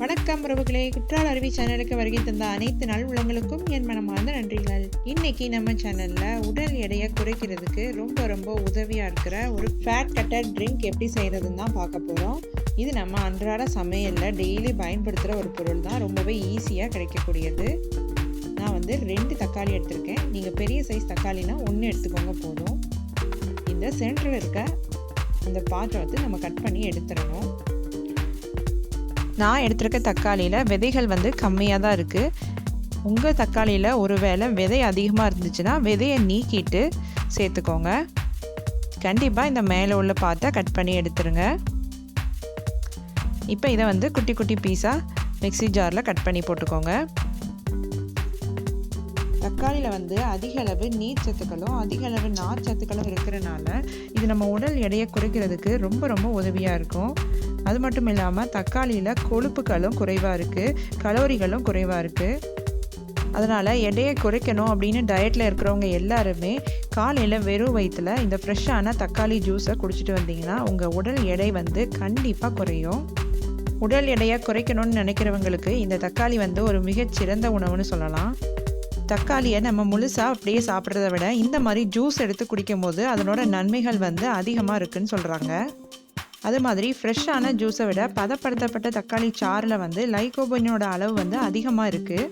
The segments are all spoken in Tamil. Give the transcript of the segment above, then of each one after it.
வணக்கம் உறவுகளே, குற்றால அருவி சேனலுக்கு வருகை தந்த அனைத்து நாள் உள்ளங்களுக்கும் என் மனமார்ந்த நன்றிகள். இன்னைக்கு நம்ம சேனல்ல உடல் எடையை குறைக்கிறதுக்கு ரொம்ப உதவியா இருக்கிற ஒரு ஃபேட் கட்டர் ட்ரிங்க் எப்படி செய்யறதுன்னு தான் பார்க்க போறோம். இது நம்ம அன்றாட சமையல்ல டெய்லி பயன்படுத்துகிற ஒரு பொருள் தான், ரொம்பவே ஈஸியாக கிடைக்கக்கூடியது. நான் 2 தக்காளி எடுத்திருக்கேன். நீங்கள் பெரிய சைஸ் தக்காளினா 1 எடுத்துக்கோங்க போதும். இந்த சென்டரில் இருக்க அந்த பாத்திரத்தை நம்ம கட் பண்ணி எடுத்துடணும். நான் எடுத்துருக்க தக்காளியில் விதைகள் கம்மியாக தான் இருக்குது. உங்கள் தக்காளியில் ஒரு வேளை விதை அதிகமாக இருந்துச்சுன்னா விதையை நீக்கிட்டு சேர்த்துக்கோங்க. கண்டிப்பாக இந்த மேலே உள்ள பாத்தை கட் பண்ணி எடுத்துருங்க. இப்போ இதை குட்டி குட்டி பீஸாக மிக்ஸி ஜாரில் கட் பண்ணி போட்டுக்கோங்க. தக்காளியில் அதிக அளவு நீர் சத்துக்களும் அதிக அளவு நார் சத்துக்களும் இருக்கிறனால இது நம்ம உடல் எடையை குறைக்கிறதுக்கு ரொம்ப உதவியாக இருக்கும். அது மட்டும் இல்லாமல் தக்காளியில் கொழுப்புகளும் குறைவாக இருக்குது, கலோரிகளும் குறைவாக இருக்குது. அதனால் எடையை குறைக்கணும் அப்படின்னு டயட்டில் இருக்கிறவங்க எல்லாருமே காலையில் வெறும் வயிற்றில் இந்த ஃப்ரெஷ்ஷான தக்காளி ஜூஸை குடிச்சிட்டு வந்தீங்கன்னா உங்கள் உடல் எடை கண்டிப்பாக குறையும். உடல் எடையை குறைக்கணும்னு நினைக்கிறவங்களுக்கு இந்த தக்காளி ஒரு மிகச்சிறந்த உணவுன்னு சொல்லலாம். தக்காளியை நம்ம முழுசாக அப்படியே சாப்பிட்றத விட இந்த மாதிரி ஜூஸ் எடுத்து குடிக்கும் போது அதனோட நன்மைகள் அதிகமாக இருக்குதுன்னு சொல்கிறாங்க. அது மாதிரி ஃப்ரெஷ்ஷான ஜூஸை விட பதப்படுத்தப்பட்ட தக்காளி சாறில் லைகோபைனோட அளவு அதிகமாக இருக்குது.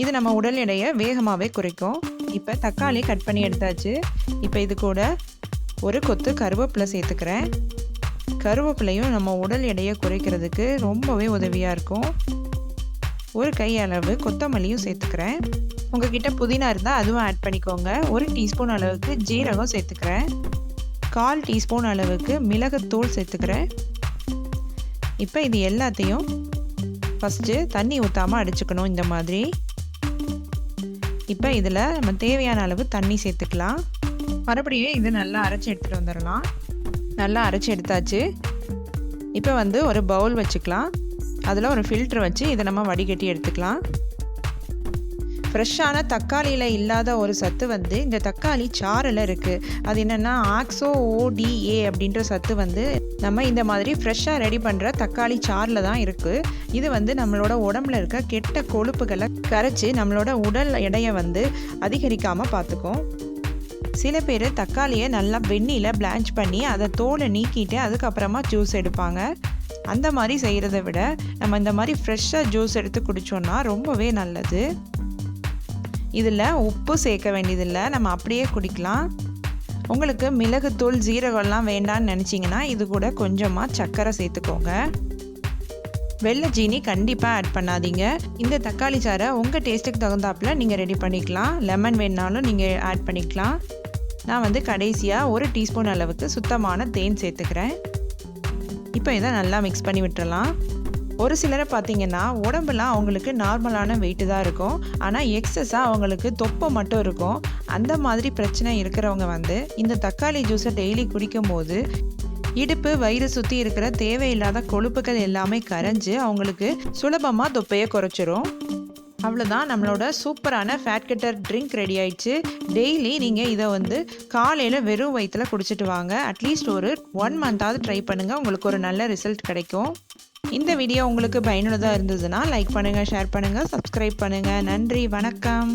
இது நம்ம உடல் எடையை வேகமாகவே குறைக்கும். இப்போ தக்காளி கட் பண்ணி எடுத்தாச்சு. இப்போ இது கூட ஒரு கொத்து கருவேப்பிலை சேர்த்துக்கிறேன். கருவேப்பிலையும் நம்ம உடல் எடையை குறைக்கிறதுக்கு ரொம்பவே உதவியாக இருக்கும். ஒரு கை அளவு கொத்தமல்லியும் சேர்த்துக்கிறேன். உங்ககிட்ட புதினா இருந்தால் அதுவும் ஆட் பண்ணிக்கோங்க. 1 டீஸ்பூன் அளவுக்கு ஜீரகம் சேர்த்துக்கிறேன். 1/4 டீஸ்பூன் அளவுக்கு மிளகுத்தூள் சேர்த்துக்கிறேன். இப்போ இது எல்லாத்தையும் ஃபஸ்ட்டு தண்ணி ஊற்றாமல் அடிச்சுக்கணும் இந்த மாதிரி. இப்போ இதில் நம்ம தேவையான அளவு தண்ணி சேர்த்துக்கலாம். மறுபடியும் இது நல்லா அரைச்சி எடுத்துகிட்டு வந்துடலாம். நல்லா அரைச்சி எடுத்தாச்சு. இப்போ ஒரு பவுல் வச்சுக்கலாம். அதில் ஒரு ஃபில்ட்ரு வச்சு இதை நம்ம வடிகட்டி எடுத்துக்கலாம். ஃப்ரெஷ்ஷான தக்காளியில் இல்லாத ஒரு சத்து இந்த தக்காளி சாறில் இருக்குது. அது என்னென்னா ஆக்ஸோ-ODA அப்படின்ற சத்து நம்ம இந்த மாதிரி ஃப்ரெஷ்ஷாக ரெடி பண்ணுற தக்காளி சாறில் தான் இருக்குது. இது நம்மளோட உடம்புல இருக்க கெட்ட கொழுப்புகளை கரைச்சி நம்மளோட உடல் எடையை அதிகரிக்காமல் பார்த்துக்கும். சில பேர் தக்காளியை நல்லா வெந்நியில் பிளான்ச் பண்ணி அதை தோலை நீக்கிட்டு அதுக்கப்புறமா ஜூஸ் எடுப்பாங்க. அந்த மாதிரி செய்கிறத விட நம்ம இந்த மாதிரி ஃப்ரெஷ்ஷாக ஜூஸ் எடுத்து குடித்தோன்னா ரொம்பவே நல்லது. இதில் உப்பு சேர்க்க வேண்டியதில்லை, நம்ம அப்படியே குடிக்கலாம். உங்களுக்கு மிளகுத்தூள் ஜீரகம்லாம் வேண்டான்னு நினச்சிங்கன்னா இது கூட கொஞ்சமாக சர்க்கரை சேர்த்துக்கோங்க. வெள்ளை ஜீனி கண்டிப்பாக ஆட் பண்ணாதீங்க. இந்த தக்காளி சாறை உங்கள் டேஸ்ட்டுக்கு தகுந்தாப்பில் நீங்கள் ரெடி பண்ணிக்கலாம். லெமன் வேணுனாலும் நீங்கள் ஆட் பண்ணிக்கலாம். நான் கடைசியாக 1 டீஸ்பூன் அளவுக்கு சுத்தமான தேன் சேர்த்துக்கிறேன். இப்போ இதை நல்லா மிக்ஸ் பண்ணி விட்டுறலாம். ஒரு சிலரை பார்த்தீங்கன்னா உடம்புலாம் அவங்களுக்கு நார்மலான வெயிட்டு தான் இருக்கும், ஆனால் எக்ஸஸாக அவங்களுக்கு தொப்பை மட்டும் இருக்கும். அந்த மாதிரி பிரச்சனை இருக்கிறவங்க இந்த தக்காளி ஜூஸை டெய்லி குடிக்கும் போது இடுப்பு வயிறு சுற்றி இருக்கிற தேவையில்லாத கொழுப்புகள் எல்லாமே கரைஞ்சு அவங்களுக்கு சுலபமாக தொப்பையை குறைச்சிரும். அவ்வளோதான், நம்மளோட சூப்பரான ஃபேட் கட்டர் ட்ரிங்க் ரெடி ஆயிடுச்சு. டெய்லி நீங்கள் இதை காலையில் வெறும் வயிற்றில் குடிச்சிட்டு வாங்க. அட்லீஸ்ட் ஒரு 1 மந்தாவது ட்ரை பண்ணுங்கள், உங்களுக்கு ஒரு நல்ல ரிசல்ட் கிடைக்கும். இந்த வீடியோ உங்களுக்கு பயனுள்ளதாக இருந்ததுன்னா லைக் பண்ணுங்கள், ஷேர் பண்ணுங்கள், சப்ஸ்கிரைப் பண்ணுங்கள். நன்றி, வணக்கம்.